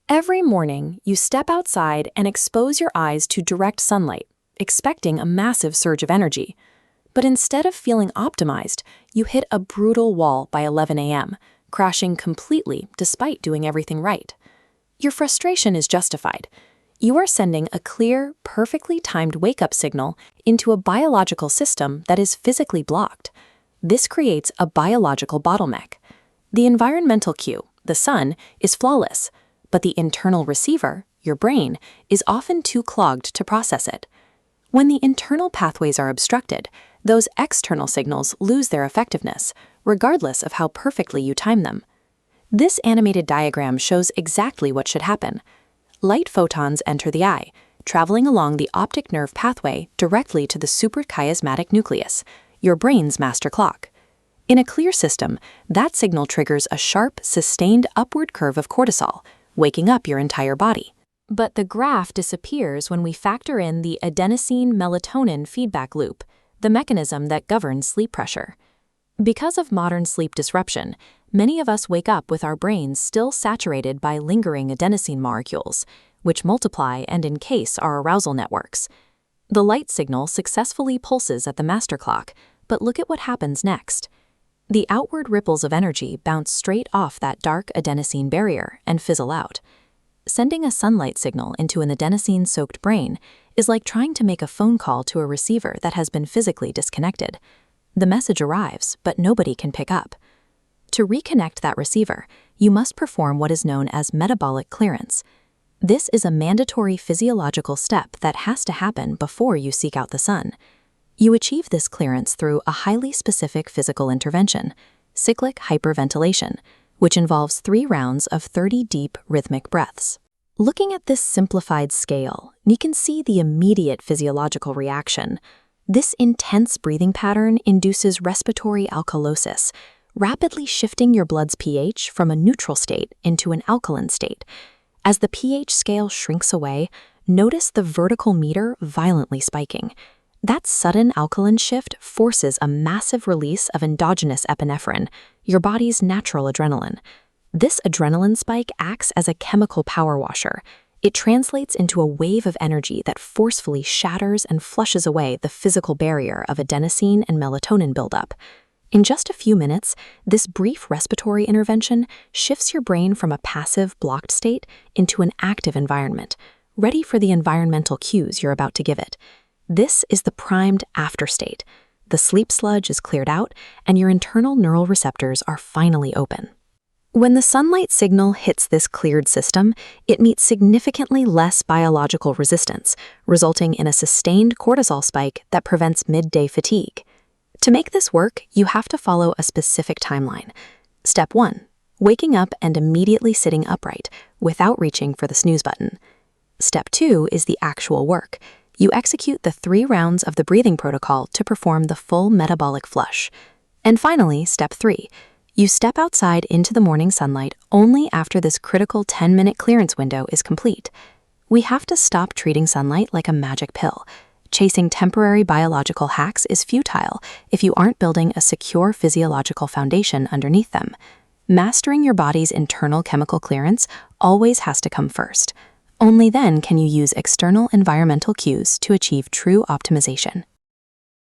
Every morning, you step outside and expose your eyes to direct sunlight, expecting a massive surge of energy. But instead of feeling optimized, you hit a brutal wall by 11 a.m., crashing completely despite doing everything right. Your frustration is justified. You are sending a clear, perfectly timed wake-up signal into a biological system that is physically blocked. This creates a biological bottleneck. The environmental cue, the sun, is flawless, but the internal receiver, your brain, is often too clogged to process it. When the internal pathways are obstructed, those external signals lose their effectiveness, regardless of how perfectly you time them. This animated diagram shows exactly what should happen. Light photons enter the eye, traveling along the optic nerve pathway directly to the suprachiasmatic nucleus, your brain's master clock. In a clear system, that signal triggers a sharp, sustained upward curve of cortisol, waking up your entire body. But the graph disappears when we factor in the adenosine-melatonin feedback loop, the mechanism that governs sleep pressure. Because of modern sleep disruption, many of us wake up with our brains still saturated by lingering adenosine molecules, which multiply and encase our arousal networks. The light signal successfully pulses at the master clock, but look at what happens next. The outward ripples of energy bounce straight off that dark adenosine barrier and fizzle out. Sending a sunlight signal into an adenosine-soaked brain is like trying to make a phone call to a receiver that has been physically disconnected. The message arrives, but nobody can pick up. To reconnect that receiver, you must perform what is known as metabolic clearance. This is a mandatory physiological step that has to happen before you seek out the sun. You achieve this clearance through a highly specific physical intervention, cyclic hyperventilation, which involves 3 rounds of 30 deep rhythmic breaths. Looking at this simplified scale, you can see the immediate physiological reaction. This intense breathing pattern induces respiratory alkalosis, rapidly shifting your blood's pH from a neutral state into an alkaline state. As the pH scale shrinks away, notice the vertical meter violently spiking. That sudden alkaline shift forces a massive release of endogenous epinephrine, your body's natural adrenaline. This adrenaline spike acts as a chemical power washer. It translates into a wave of energy that forcefully shatters and flushes away the physical barrier of adenosine and melatonin buildup. In just a few minutes, this brief respiratory intervention shifts your brain from a passive, blocked state into an active environment, ready for the environmental cues you're about to give it. This is the primed after state. The sleep sludge is cleared out, and your internal neural receptors are finally open. When the sunlight signal hits this cleared system, it meets significantly less biological resistance, resulting in a sustained cortisol spike that prevents midday fatigue. To make this work, you have to follow a specific timeline. Step 1. Waking up and immediately sitting upright, without reaching for the snooze button. Step 2 is the actual work. You execute the 3 rounds of the breathing protocol to perform the full metabolic flush. And finally, Step 3. You step outside into the morning sunlight only after this critical 10-minute clearance window is complete. We have to stop treating sunlight like a magic pill. Chasing temporary biological hacks is futile if you aren't building a secure physiological foundation underneath them. Mastering your body's internal chemical clearance always has to come first. Only then can you use external environmental cues to achieve true optimization.